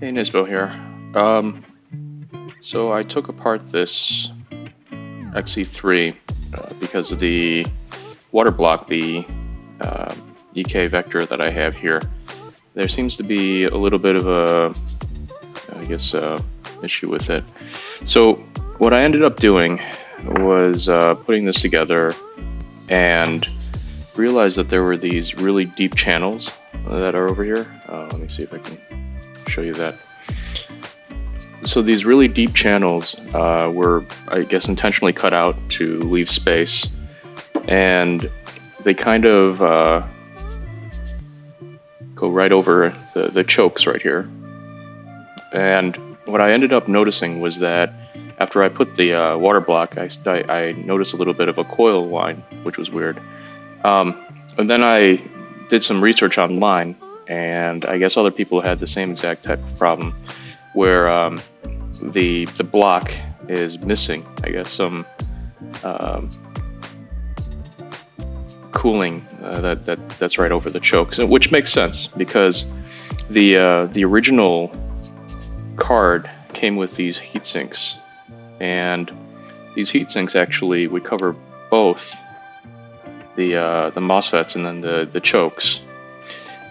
Hey, Nispoe here. So I took apart this XC3 because of the water block, the EK vector that I have here. There seems to be a little bit of a, issue with it. So what I ended up doing was putting this together and realized that there were these really deep channels that are over here. Let me see if I can show you that. So these really deep channels were, I guess, intentionally cut out to leave space, and they kind of go right over the chokes right here. And what I ended up noticing was that after I put the water block, I noticed a little bit of a coil line, which was weird. And then I did some research online, and I guess other people had the same exact type of problem, where the block is missing, I guess, some cooling that's right over the chokes, which makes sense because the original card came with these heat sinks, and these heat sinks actually would cover both the MOSFETs and then the chokes.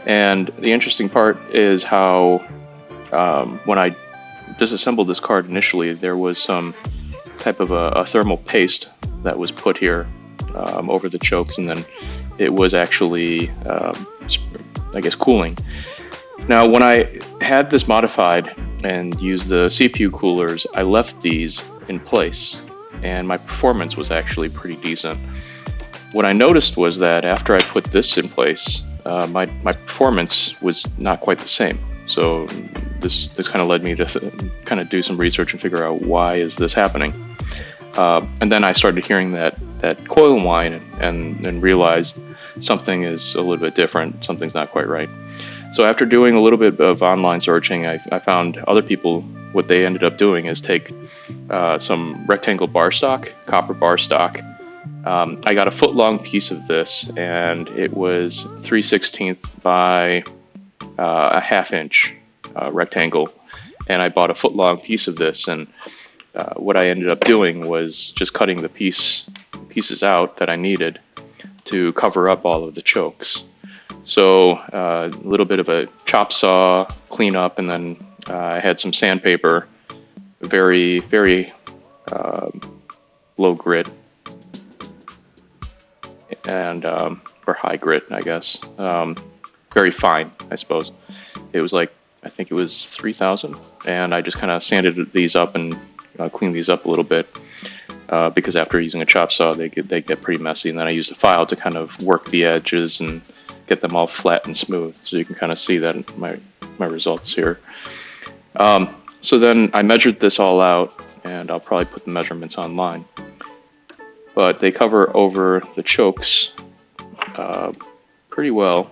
And the interesting part is how when I disassembled this card initially, there was some type of a thermal paste that was put here over the chokes, and then it was actually, I guess, cooling. Now, when I had this modified and used the CPU coolers, I left these in place, and my performance was actually pretty decent. What I noticed was that after I put this in place, my performance was not quite the same. So this kind of led me to kind of do some research and figure out why is this happening. And then I started hearing that coil whine and realized something is a little bit different. Something's not quite right. So after doing a little bit of online searching, I found other people, what they ended up doing is take some rectangle bar stock, copper bar stock. I got a foot-long piece of this, and it was 3/16 by a half-inch rectangle, and I bought a foot-long piece of this. And what I ended up doing was just cutting the pieces out that I needed to cover up all of the chokes. So a little bit of a chop saw cleanup, and then I had some sandpaper, very, very low grit, and or high grit, I guess. Very fine, I suppose. It was like, I think it was 3000, and I just kind of sanded these up and cleaned these up a little bit because after using a chop saw, they get pretty messy. And then I used a file to kind of work the edges and get them all flat and smooth, so you can kind of see that in my results here. So then I measured this all out, and I'll probably put the measurements online. But they cover over the chokes pretty well.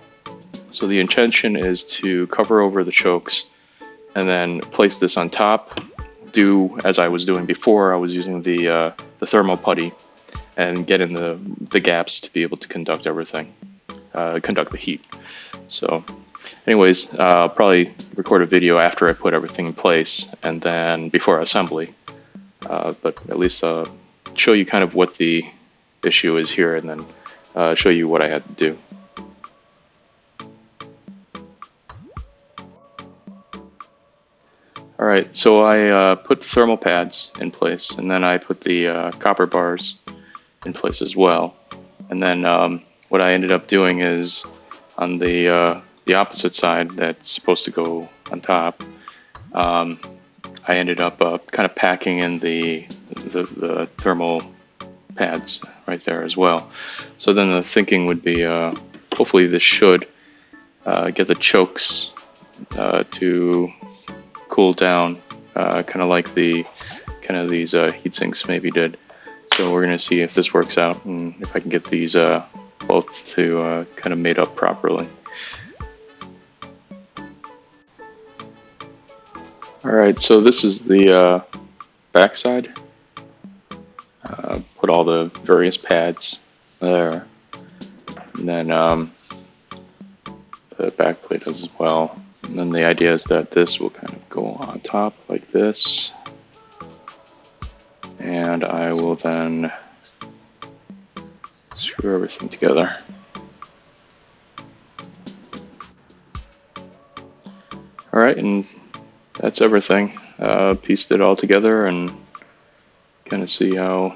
So the intention is to cover over the chokes and then place this on top. Do as I was doing before. I was using the thermal putty and get in the gaps to be able to conduct everything, conduct the heat. So anyways, I'll probably record a video after I put everything in place and then before assembly. But at least show you kind of what the issue is here, and then show you what I had to do. Alright, so I put the thermal pads in place, and then I put the copper bars in place as well. And then what I ended up doing is on the opposite side that's supposed to go on top, I ended up kind of packing in the thermal pads right there as well. So then the thinking would be, hopefully this should get the chokes to cool down, kind of like these heat sinks maybe did. So we're going to see if this works out and if I can get these both to kind of made up properly. Alright, so this is the back side. Put all the various pads there, and then the back plate as well. And then the idea is that this will kind of go on top like this. And I will then screw everything together. Alright, and that's everything. Pieced it all together and kind of see how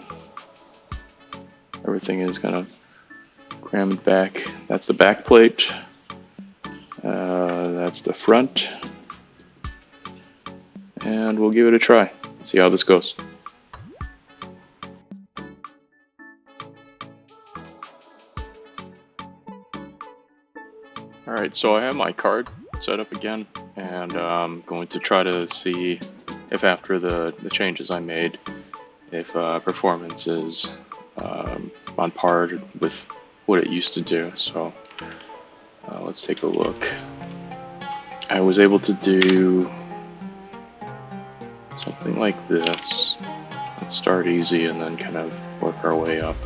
everything is kind of crammed back. That's the back plate. That's the front. And we'll give it a try. See how this goes. Alright, so I have my card set up again, and I'm going to try to see if after the changes I made, if performance is on par with what it used to do. So let's take a look. I was able to do something like this. Let's start easy and then kind of work our way up.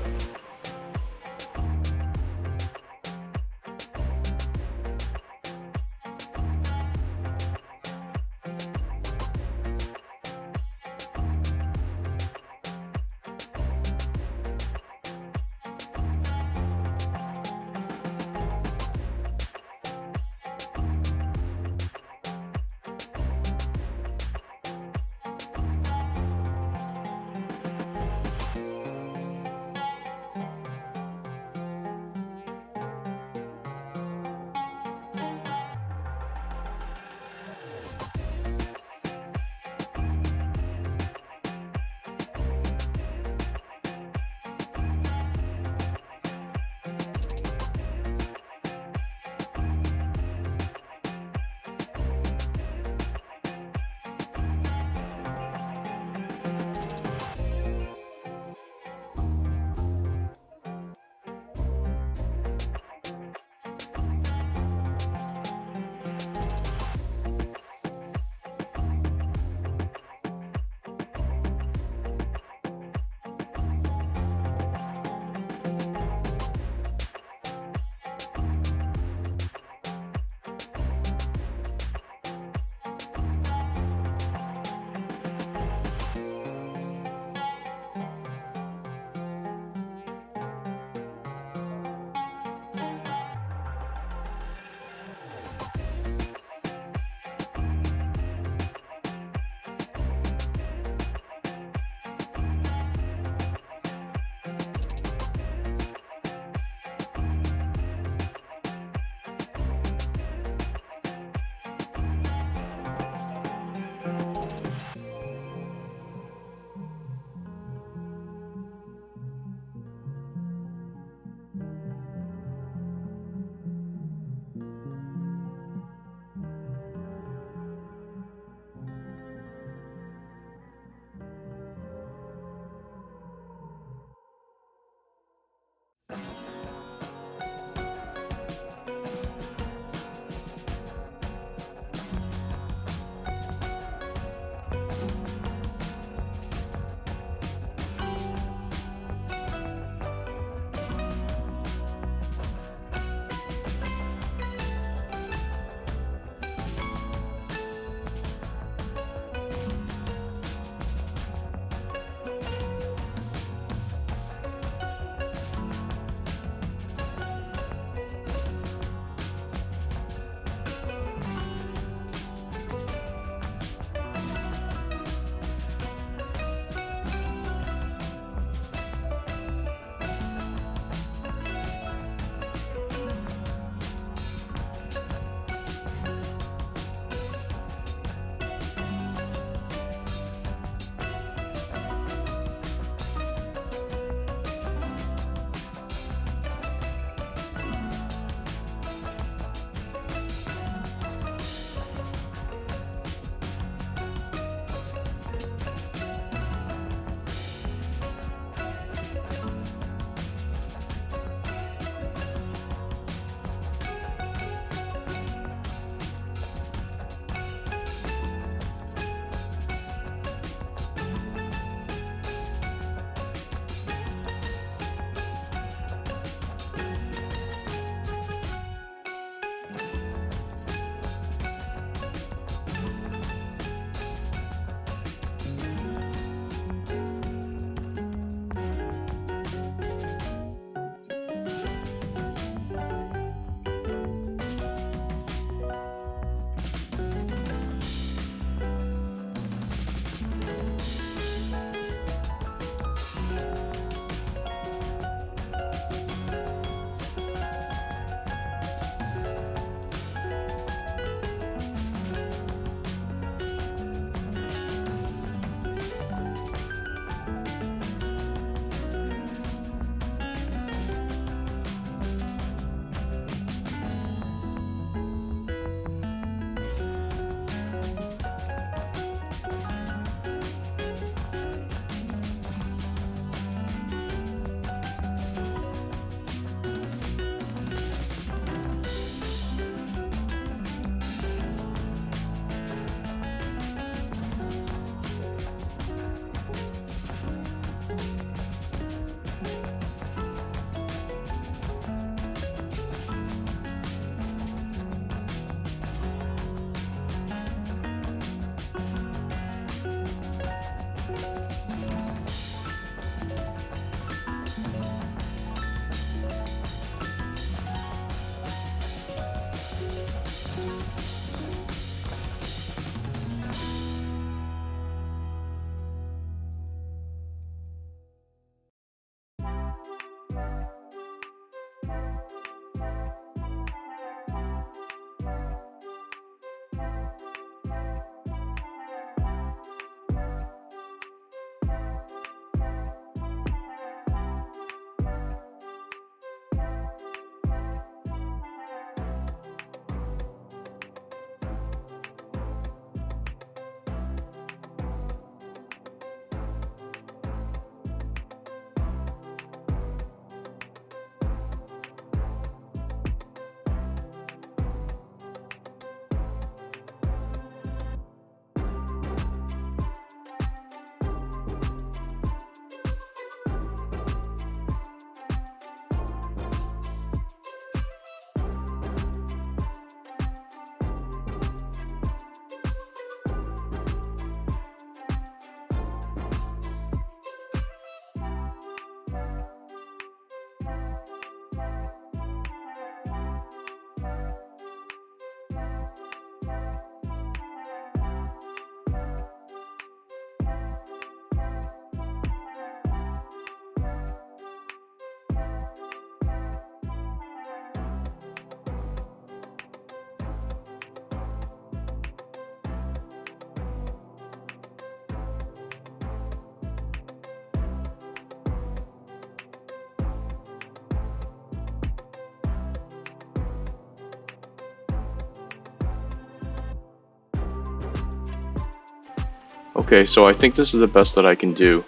Okay, so I think this is the best that I can do.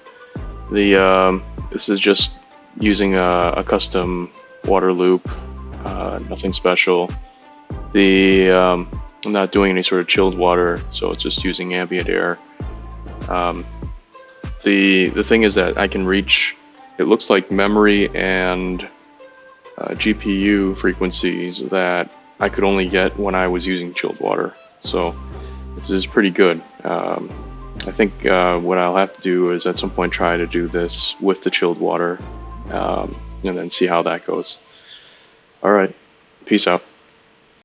This is just using a custom water loop, nothing special. I'm not doing any sort of chilled water, so it's just using ambient air. The thing is that I can reach, it looks like memory and GPU frequencies that I could only get when I was using chilled water. So this is pretty good. I think what I'll have to do is at some point try to do this with the chilled water and then see how that goes. All right, peace out.